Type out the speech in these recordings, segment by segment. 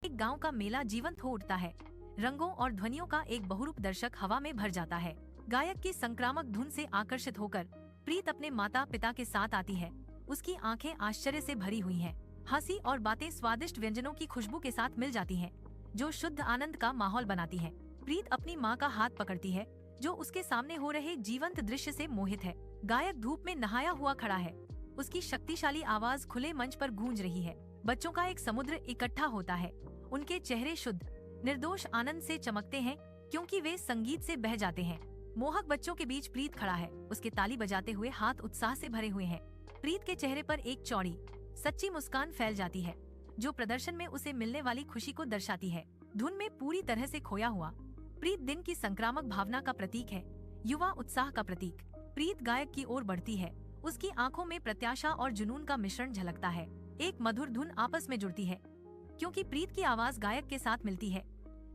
एक गांव का मेला जीवंत हो उठता है। रंगों और ध्वनियों का एक बहुरूप दर्शक हवा में भर जाता है। गायक की संक्रामक धुन से आकर्षित होकर प्रीत अपने माता पिता के साथ आती है। उसकी आंखें आश्चर्य से भरी हुई हैं। हंसी और बातें स्वादिष्ट व्यंजनों की खुशबू के साथ मिल जाती हैं, जो शुद्ध आनंद का माहौल बनाती हैं। प्रीत अपनी माँ का हाथ पकड़ती है, जो उसके सामने हो रहे जीवंत दृश्य से मोहित है। गायक धूप में नहाया हुआ खड़ा है। उसकी शक्तिशाली आवाज खुले मंच पर गूंज रही है। बच्चों का एक समुद्र इकट्ठा होता है। उनके चेहरे शुद्ध निर्दोष आनंद से चमकते हैं, क्योंकि वे संगीत से बह जाते हैं। मोहक बच्चों के बीच प्रीत खड़ा है। उसके ताली बजाते हुए हाथ उत्साह से भरे हुए हैं। प्रीत के चेहरे पर एक चौड़ी सच्ची मुस्कान फैल जाती है, जो प्रदर्शन में उसे मिलने वाली खुशी को दर्शाती है। धुन में पूरी तरह से खोया हुआ प्रीत दिन की संक्रामक भावना का प्रतीक है, युवा उत्साह का प्रतीक। प्रीत गायक की ओर बढ़ती है। उसकी आंखों में प्रत्याशा और जुनून का मिश्रण झलकता है। एक मधुर धुन आपस में जुड़ती है, क्योंकि प्रीत की आवाज गायक के साथ मिलती है,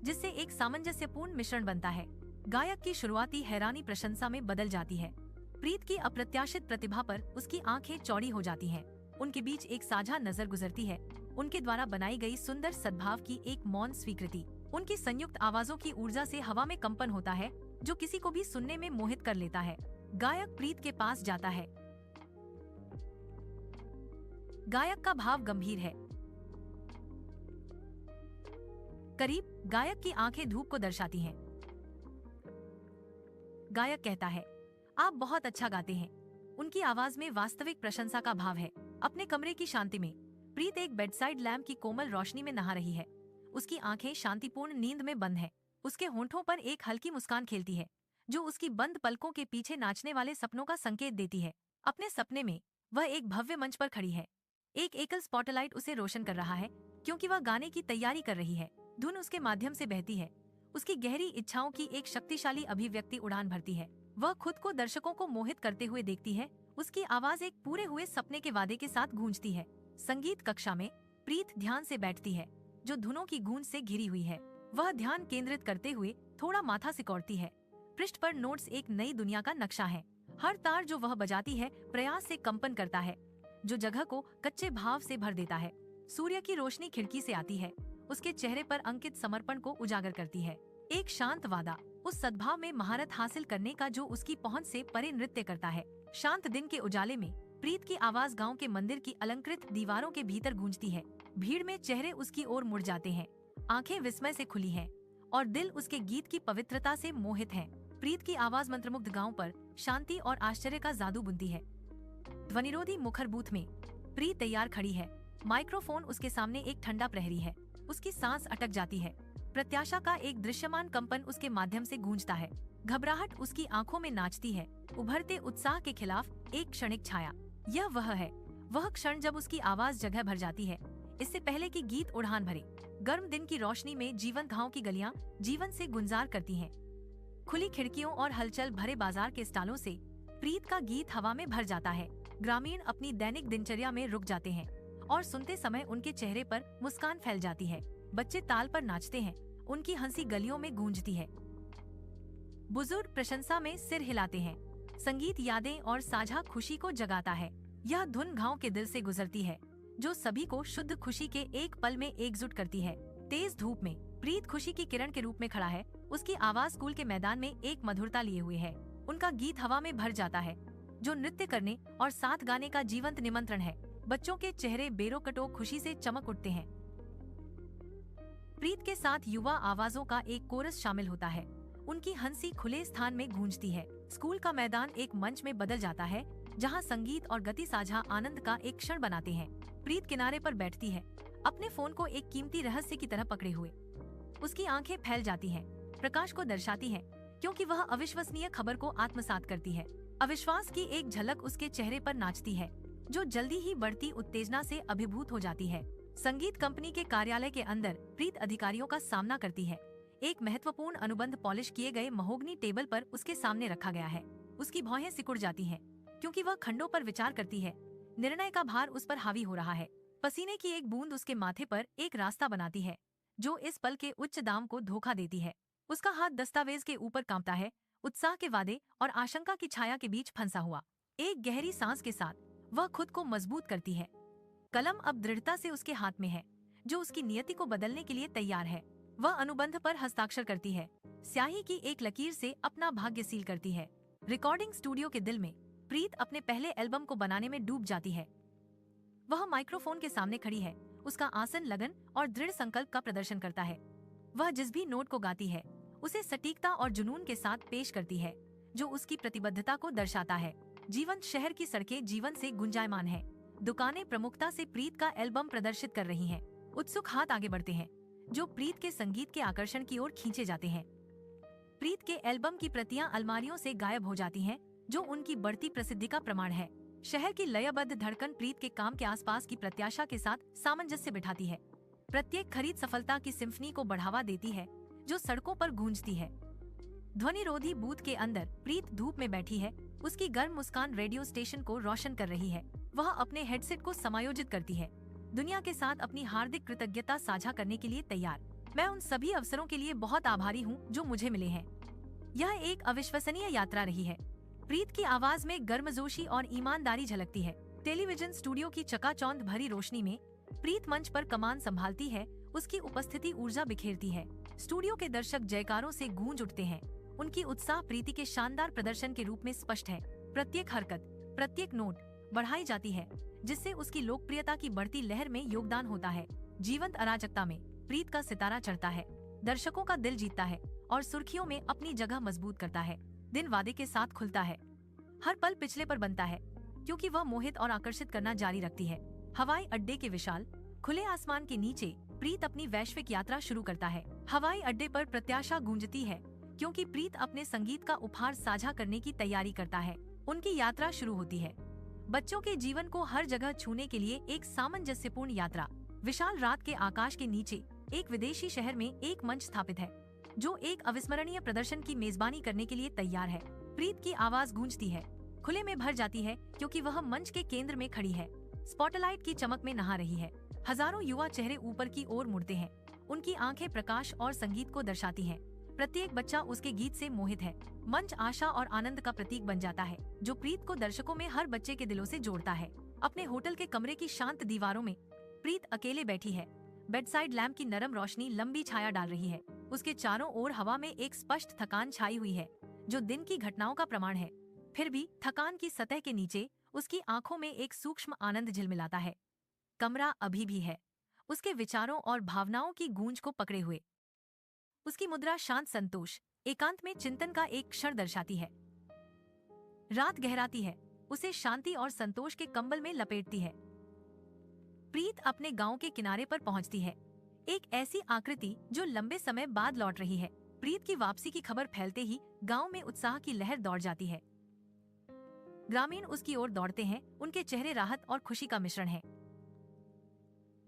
जिससे एक सामंजस्यपूर्ण मिश्रण बनता है। गायक की शुरुआती हैरानी प्रशंसा में बदल जाती है। प्रीत की अप्रत्याशित प्रतिभा पर उसकी आंखें चौड़ी हो जाती हैं। उनके बीच एक साझा नजर गुजरती है, उनके द्वारा बनाई गई सुंदर सद्भाव की एक मौन स्वीकृति। उनकी संयुक्त आवाजों की ऊर्जा से हवा में कंपन होता है, जो किसी को भी सुनने में मोहित कर लेता है। गायक प्रीत के पास जाता है। गायक का भाव गंभीर है। करीब गायक की आंखें धूप को दर्शाती हैं। गायक कहता है, आप बहुत अच्छा गाते हैं। उनकी आवाज में वास्तविक प्रशंसा का भाव है। अपने कमरे की शांति में प्रीत एक बेडसाइड लैम्प की कोमल रोशनी में नहा रही है। उसकी आंखें शांतिपूर्ण नींद में बंद है। उसके होंठों पर एक हल्की मुस्कान खेलती है, जो उसकी बंद पलकों के पीछे नाचने वाले सपनों का संकेत देती है। अपने सपने में वह एक भव्य मंच पर खड़ी है। एक एकल स्पॉटलाइट उसे रोशन कर रहा है, क्योंकि वह गाने की तैयारी कर रही है। धुन उसके माध्यम से बहती है। उसकी गहरी इच्छाओं की एक शक्तिशाली अभिव्यक्ति उड़ान भरती है। वह खुद को दर्शकों को मोहित करते हुए देखती है। उसकी आवाज एक पूरे हुए सपने के वादे के साथ गूंजती है। संगीत कक्षा में प्रीत ध्यान से बैठती है, जो धुनों की गूंज से घिरी हुई है। वह ध्यान केंद्रित करते हुए थोड़ा माथा सिकोड़ती है। पृष्ठ पर नोट्स एक नई दुनिया का नक्शा है। हर तार जो वह बजाती है प्रयास से कंपन करता है, जो जगह को कच्चे भाव से भर देता है। सूर्य की रोशनी खिड़की से आती है, उसके चेहरे पर अंकित समर्पण को उजागर करती है। एक शांत वादा, उस सद्भाव में महारत हासिल करने का जो उसकी पहुंच से परे नृत्य करता है। शांत दिन के उजाले में प्रीत की आवाज गांव के मंदिर की अलंकृत दीवारों के भीतर गूंजती है। भीड़ में चेहरे उसकी ओर मुड़ जाते हैं, आंखें विस्मय से खुली हैं और दिल उसके गीत की पवित्रता से मोहित है। प्रीत की आवाज मंत्रमुग्ध गांव पर शांति और आश्चर्य का जादू बुनती है। ध्वनिरोधी मुखर बूथ में प्रीत तैयार खड़ी है। माइक्रोफोन उसके सामने एक ठंडा प्रहरी है। उसकी सांस अटक जाती है। प्रत्याशा का एक दृश्यमान कंपन उसके माध्यम से गूंजता है। घबराहट उसकी आंखों में नाचती है। उभरते उत्साह के खिलाफ एक क्षणिक छाया। यह वह क्षण जब उसकी आवाज जगह भर जाती है, इससे पहले कि गीत उड़ान भरे। गर्म दिन की रोशनी में जीवंत गांव की गलियां जीवन से गुंजार करती हैं। खुली खिड़कियों और हलचल भरे बाजार के स्टालों से प्रीत का गीत हवा में भर जाता है। ग्रामीण अपनी दैनिक दिनचर्या में रुक जाते हैं और सुनते समय उनके चेहरे पर मुस्कान फैल जाती है। बच्चे ताल पर नाचते हैं, उनकी हंसी गलियों में गूंजती है। बुजुर्ग प्रशंसा में सिर हिलाते हैं। संगीत यादें और साझा खुशी को जगाता है। यह धुन गांव के दिल से गुजरती है, जो सभी को शुद्ध खुशी के एक पल में एकजुट करती है। तेज धूप में प्रीत खुशी की किरण के रूप में खड़ा है। उसकी आवाज स्कूल के मैदान में एक मधुरता लिए हुए है। उनका गीत हवा में भर जाता है, जो नृत्य करने और साथ गाने का जीवंत निमंत्रण है। बच्चों के चेहरे बेरोकटो खुशी से चमक उठते हैं। प्रीत के साथ युवा आवाजों का एक कोरस शामिल होता है। उनकी हंसी खुले स्थान में गूंजती है। स्कूल का मैदान एक मंच में बदल जाता है, जहां संगीत और गति साझा आनंद का एक क्षण बनाते हैं। प्रीत किनारे पर बैठती है, अपने फोन को एक कीमती रहस्य की तरह पकड़े हुए। उसकी आंखें फैल जाती हैं, प्रकाश को दर्शाती हैं, क्योंकि वह अविश्वसनीय खबर को आत्मसात करती है। अविश्वास की एक झलक उसके चेहरे पर नाचती है, जो जल्दी ही बढ़ती उत्तेजना से अभिभूत हो जाती है। संगीत कंपनी के कार्यालय के अंदर प्रीत अधिकारियों का सामना करती है। एक महत्वपूर्ण अनुबंध पॉलिश किए गए महोगनी टेबल पर उसके सामने रखा गया है। उसकी भौहें सिकुड़ जाती हैं, क्योंकि वह खंडों पर विचार करती है। निर्णय का भार उस पर हावी हो रहा है। पसीने की एक बूंद उसके माथे पर एक रास्ता बनाती है, जो इस पल के उच्च दाम को धोखा देती है। उसका हाथ दस्तावेज के ऊपर कांपता है, उत्साह के वादे और आशंका की छाया के बीच फंसा हुआ। एक गहरी सांस के साथ वह खुद को मजबूत करती है। कलम अब दृढ़ता से उसके हाथ में है, जो उसकी नियति को बदलने के लिए तैयार है। वह अनुबंध पर हस्ताक्षर करती है, स्याही की एक लकीर से अपना भाग्य सील करती है। रिकॉर्डिंग स्टूडियो के दिल में प्रीत अपने पहले एल्बम को बनाने में डूब जाती है। वह माइक्रोफोन के सामने खड़ी है, उसका आसन लगन और दृढ़ संकल्प का प्रदर्शन करता है। वह जिस भी नोट को गाती है उसे सटीकता और जुनून के साथ पेश करती है, जो उसकी प्रतिबद्धता को दर्शाता है। जीवंत शहर की सड़कें जीवन से गुंजायमान है। दुकानें प्रमुखता से प्रीत का एल्बम प्रदर्शित कर रही हैं। उत्सुक हाथ आगे बढ़ते हैं, जो प्रीत के संगीत के आकर्षण की ओर खींचे जाते हैं। प्रीत के एल्बम की प्रतियां अलमारियों से गायब हो जाती हैं, जो उनकी बढ़ती प्रसिद्धि का प्रमाण है। शहर की लयबद्ध धड़कन प्रीत के काम के आसपास की प्रत्याशा के साथ सामंजस्य बिठाती है। प्रत्येक खरीद सफलता की सिम्फनी को बढ़ावा देती है, जो सड़कों पर गूंजती है। ध्वनिरोधी बूथ के अंदर प्रीत धूप में बैठी है, उसकी गर्म मुस्कान रेडियो स्टेशन को रोशन कर रही है। वह अपने हेडसेट को समायोजित करती है, दुनिया के साथ अपनी हार्दिक कृतज्ञता साझा करने के लिए तैयार। मैं उन सभी अवसरों के लिए बहुत आभारी हूँ जो मुझे मिले हैं। यह एक अविश्वसनीय यात्रा रही है। प्रीत की आवाज में गर्मजोशी और ईमानदारी झलकती है। टेलीविजन स्टूडियो की चकाचौंध भरी रोशनी में प्रीत मंच पर कमान संभालती है, उसकी उपस्थिति ऊर्जा बिखेरती है। स्टूडियो के दर्शक जयकारों से गूंज उठते हैं। उनकी उत्साह प्रीति के शानदार प्रदर्शन के रूप में स्पष्ट है। प्रत्येक हरकत, प्रत्येक नोट बढ़ाई जाती है, जिससे उसकी लोकप्रियता की बढ़ती लहर में योगदान होता है। जीवंत अराजकता में प्रीत का सितारा चढ़ता है, दर्शकों का दिल जीतता है और सुर्खियों में अपनी जगह मजबूत करता है। दिन वादे के साथ खुलता है, हर पल पिछले पर बनता है, क्योंकि वह मोहित और आकर्षित करना जारी रखती है। हवाई अड्डे के विशाल खुले आसमान के नीचे प्रीत अपनी वैश्विक यात्रा शुरू करता है। हवाई अड्डे पर प्रत्याशा गूंजती है, क्योंकि प्रीत अपने संगीत का उपहार साझा करने की तैयारी करता है। उनकी यात्रा शुरू होती है, बच्चों के जीवन को हर जगह छूने के लिए एक सामंजस्यपूर्ण यात्रा। विशाल रात के आकाश के नीचे एक विदेशी शहर में एक मंच स्थापित है, जो एक अविस्मरणीय प्रदर्शन की मेजबानी करने के लिए तैयार है। प्रीत की आवाज गूंजती है, खुले में भर जाती है, क्योंकि वह मंच के केंद्र में खड़ी है, स्पॉटलाइट की चमक में नहा रही है। हजारों युवा चेहरे ऊपर की ओर मुड़ते हैं, उनकी आंखें प्रकाश और संगीत को दर्शाती हैं। प्रत्येक बच्चा उसके गीत से मोहित है। मंच आशा और आनंद का प्रतीक बन जाता है, जो प्रीत को दर्शकों में हर बच्चे के दिलों से जोड़ता है। अपने होटल के कमरे की शांत दीवारों में प्रीत अकेले बैठी है। बेडसाइड लैंप की नरम रोशनी लंबी छाया डाल रही है। उसके चारों ओर हवा में एक स्पष्ट थकान छाई हुई है, जो दिन की घटनाओं का प्रमाण है। फिर भी थकान की सतह के नीचे उसकी आंखों में एक सूक्ष्म आनंद झिलमिलाता है। कमरा अभी भी है, उसके विचारों और भावनाओं की गूंज को पकड़े हुए। उसकी मुद्रा शांत संतोष, एकांत में चिंतन का एक क्षण दर्शाती है। रात गहराती है, उसे शांति और संतोष के कंबल में लपेटती है। प्रीत अपने गांव के किनारे पर पहुंचती है, एक ऐसी आकृति जो लंबे समय बाद लौट रही है। प्रीत की वापसी की खबर फैलते ही गांव में उत्साह की लहर दौड़ जाती है। ग्रामीण उसकी ओर दौड़ते हैं, उनके चेहरे राहत और खुशी का मिश्रण है।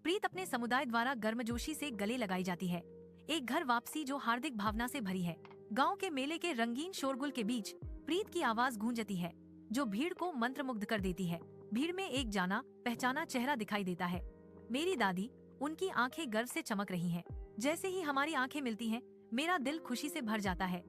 प्रीत अपने समुदाय द्वारा गर्मजोशी से गले लगाई जाती है, एक घर वापसी जो हार्दिक भावना से भरी है। गांव के मेले के रंगीन शोरगुल के बीच प्रीत की आवाज गूंजती है, जो भीड़ को मंत्रमुग्ध कर देती है। भीड़ में एक जाना पहचाना चेहरा दिखाई देता है, मेरी दादी। उनकी आंखें गर्व से चमक रही हैं। जैसे ही हमारी आंखें मिलती हैं, मेरा दिल खुशी से भर जाता है।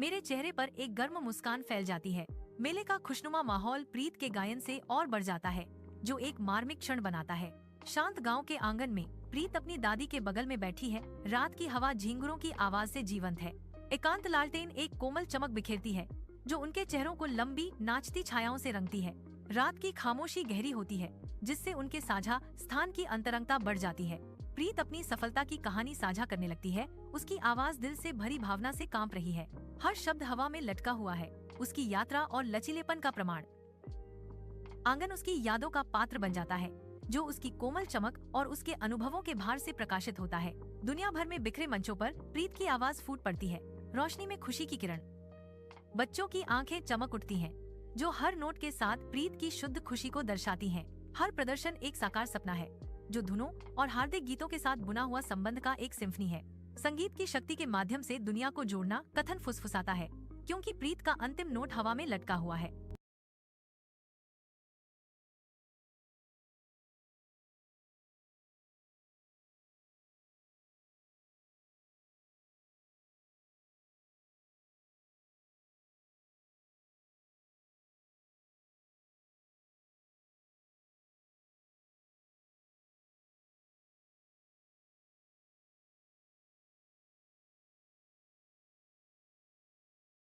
मेरे चेहरे पर एक गर्म मुस्कान फैल जाती है। मेले का खुशनुमा माहौल प्रीत के गायन से और बढ़ जाता है, जो एक मार्मिक क्षण बनाता है। शांत गांव के आंगन में प्रीत अपनी दादी के बगल में बैठी है। रात की हवा झींगुरों की आवाज से जीवंत है। एकांत लालटेन एक कोमल चमक बिखेरती है, जो उनके चेहरों को लंबी नाचती छायाओं से रंगती है। रात की खामोशी गहरी होती है, जिससे उनके साझा स्थान की अंतरंगता बढ़ जाती है। प्रीत अपनी सफलता की कहानी साझा करने लगती है, उसकी आवाज दिल से भरी भावना से कांप रही है। हर शब्द हवा में लटका हुआ है, उसकी यात्रा और लचीलेपन का प्रमाण। आंगन उसकी यादों का पात्र बन जाता है, जो उसकी कोमल चमक और उसके अनुभवों के भार से प्रकाशित होता है। दुनिया भर में बिखरे मंचों पर प्रीत की आवाज फूट पड़ती है, रोशनी में खुशी की किरण। बच्चों की आंखें चमक उठती हैं, जो हर नोट के साथ प्रीत की शुद्ध खुशी को दर्शाती हैं। हर प्रदर्शन एक साकार सपना है, जो धुनों और हार्दिक गीतों के साथ बुना हुआ संबंध का एक सिम्फनी है। संगीत की शक्ति के माध्यम से दुनिया को जोड़ना कथन फुसफुसाता है, क्योंकि प्रीत का अंतिम नोट हवा में लटका हुआ है।